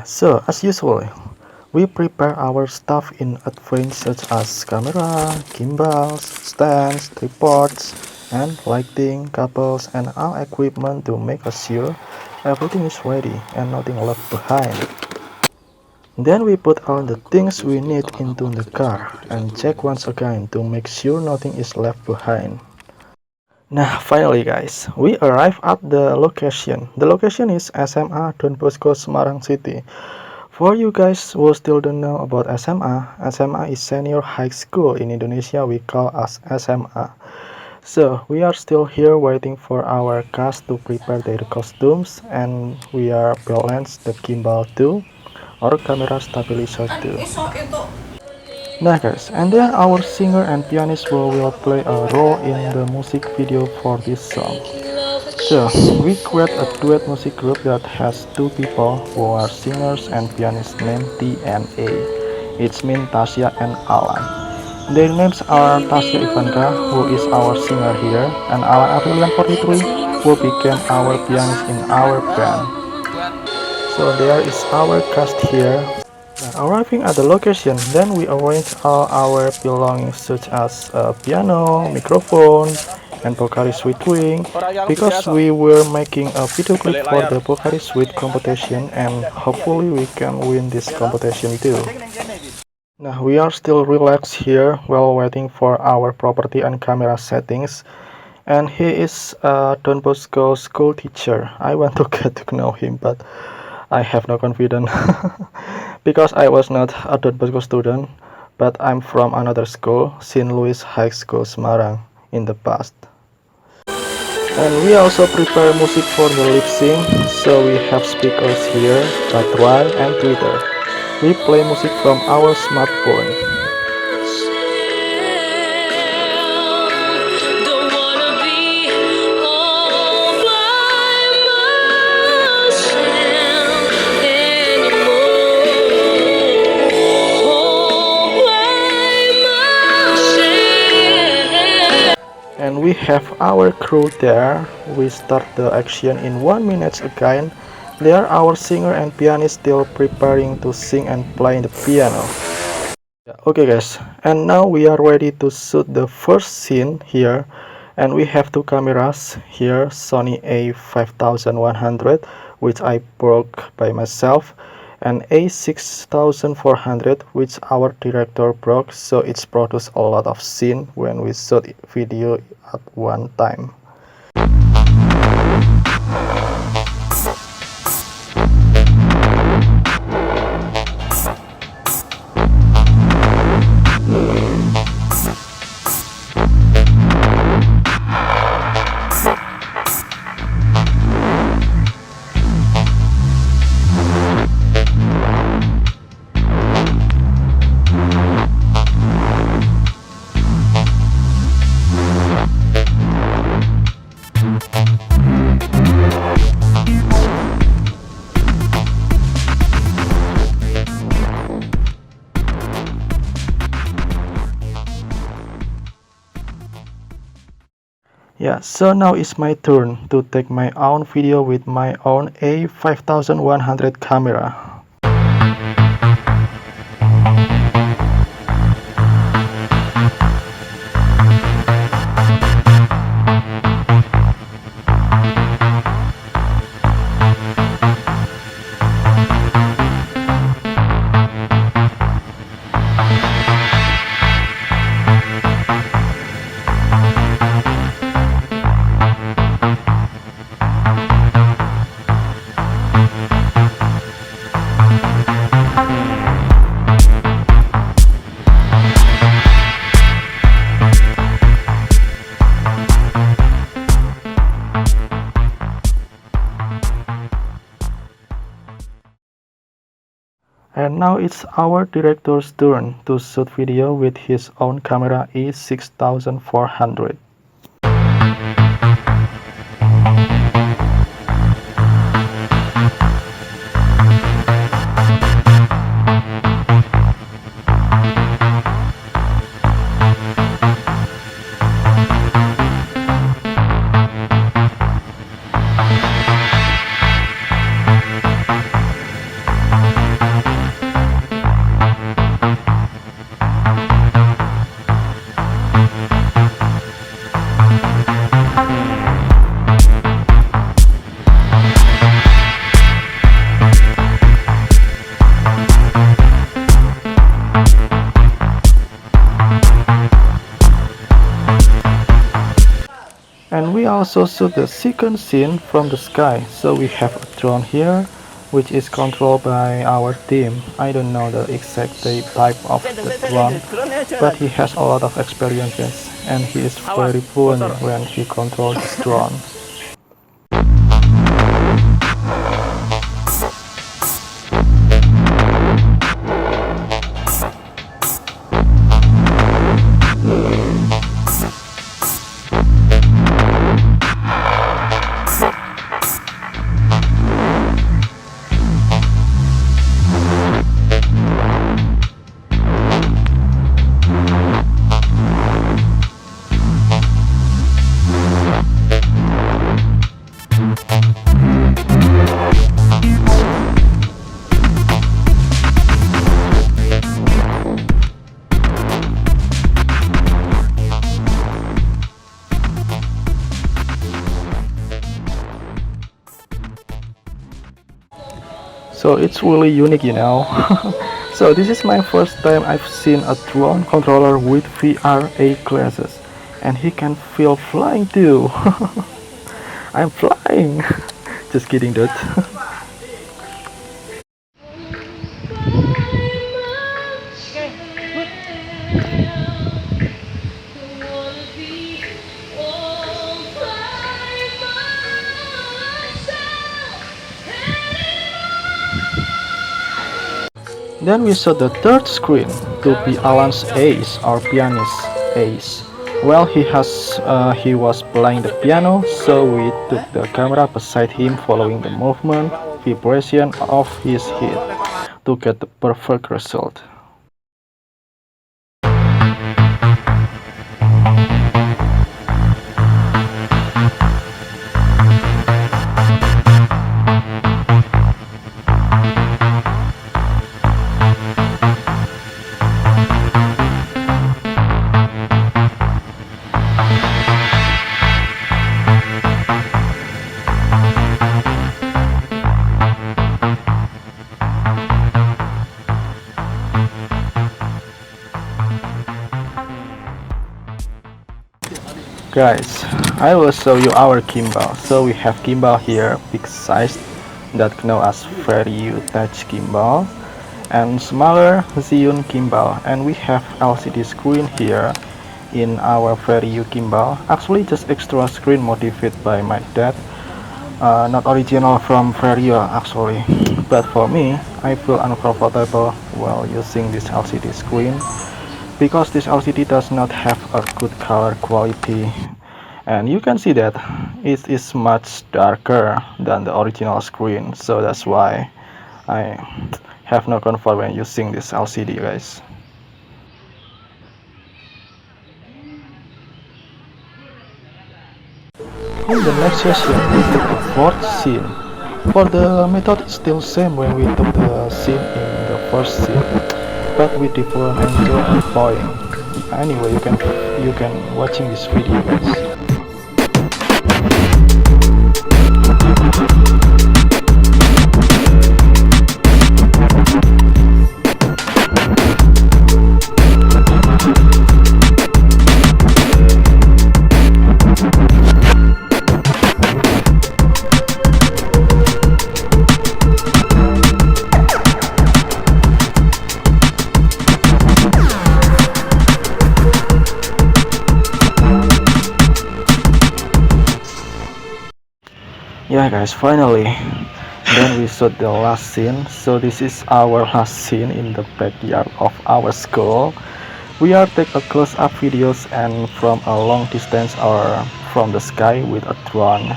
So as usual, we prepare our stuff in advance such as camera, gimbals, stands, tripods, and lighting, cables, and all equipment to make sure everything is ready and nothing left behind. Then we put all the things we need into the car and check once again to make sure nothing is left behind. Finally guys, we arrive at the location. The location is SMA Don Bosco, Semarang City. For you guys who still don't know about SMA, SMA is Senior High School in Indonesia. We call us SMA. So we are still here waiting for our cast to prepare their costumes, and we are balance the gimbal too, or camera stabilizer too. Guys, and then our singer and pianist will play a role in the music video for this song. So we create a duet music group that has two people who are singers and pianists named T and A. It means Tasya and Allan. Their names are Tasya Ivanka, who is our singer here, and Allan Avrillian 43, who became our pianist in our band. So there is our cast here. Arriving at the location, then we arrange all our belongings such as a piano, microphone, and Pocari Sweat drink, because we were making a video clip for the Pocari Sweat Competition, and hopefully we can win this competition too. We are still relaxed here while waiting for our property and camera settings, and he is a Don Bosco school teacher. I want to get to know him, but I have no confidence because I was not a Don Bosco student, but I'm from another school, St. Louis High School Semarang, in the past. And we also prepare music for the lip sync, so we have speakers here, baterai, and Twitter. We play music from our smartphone. And we have our crew there. We start the action in 1 minute again. There our singer and pianist still preparing to sing and play the piano. Okay guys, and now we are ready to shoot the first scene here, and we have two cameras here, Sony A5100, which I broke by myself, and A6400, which our director broke, so it's produced a lot of scene when we shoot video at one time. So now it's my turn to take my own video with my own A5100 camera. And now it's our director's turn to shoot video with his own camera E6400. also shoot the second scene from the sky. So we have a drone here, which is controlled by our team. I don't know the exact type of the drone, but he has a lot of experiences and he is very fluent when he controls his drone. So it's really unique, you know. So this is my first time I've seen a drone controller with VRA glasses, and he can feel flying too. I'm flying. Just kidding, dude. Then we saw the third screen to be Allan's ace or pianist ace. Well, he was playing the piano, so we took the camera beside him following the movement, vibration of his head to get the perfect result. Guys, I will show you our gimbal. So we have gimbal here, big size, that known as very touch gimbal, and smaller zoom gimbal, and we have LCD screen here in our very gimbal. Actually just extra screen modified by my dad, not original from Vario actually, but for me I feel uncomfortable while using this LCD screen because this LCD does not have a good color quality, and you can see that it is much darker than the original screen, so that's why I have no comfort when using this LCD, guys. In the next session we took the fourth scene. For the method is still same when we took the scene in the first scene, but with different angle and point. Anyway, you can watching this video, guys. Yeah guys, finally then we shot the last scene. So this is our last scene in the backyard of our school. We are take a close-up videos and from a long distance or from the sky with a drone.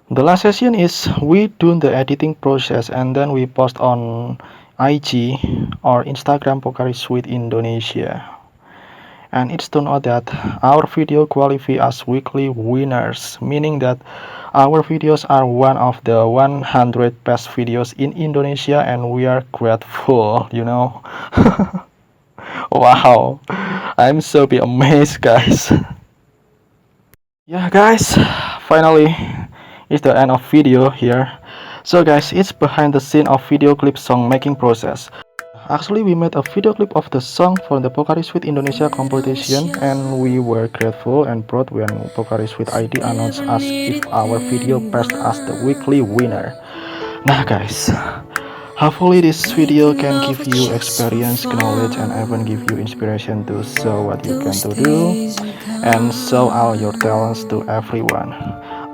The last session is we do the editing process and then we post on IG or Instagram Pocari Sweat Indonesia. And it's turned out that our video qualify as weekly winners, meaning that our videos are one of the 100 best videos in Indonesia, and we are grateful, you know. Wow, I'm so be amazed, guys. Yeah, guys, finally, it's the end of video here. So guys, it's behind the scene of video clip song making process. Actually, we made a video clip of the song for the Pocari Sweat Indonesia competition, and we were grateful and proud when Pocari Sweat ID announced us if our video passed as the weekly winner. Nah guys, hopefully this video can give you experience, knowledge, and even give you inspiration to show what you can to do and show all your talents to everyone.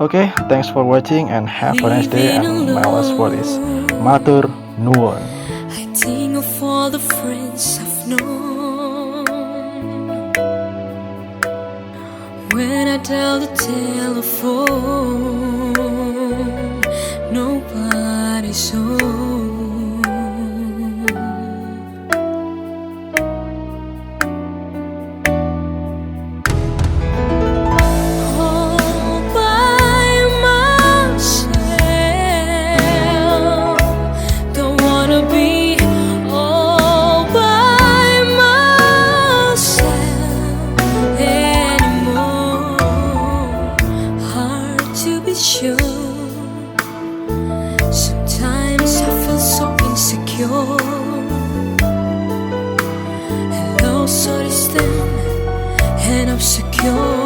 Okay, thanks for watching and have a nice day, and my last word is Matur Nuwun. I think of all the friends I've known. When I tell the telephone, nobody's home. All by myself, don't wanna be all by myself anymore. Hard to be sure. Sometimes I feel so insecure and lost so distant, and I'm secure.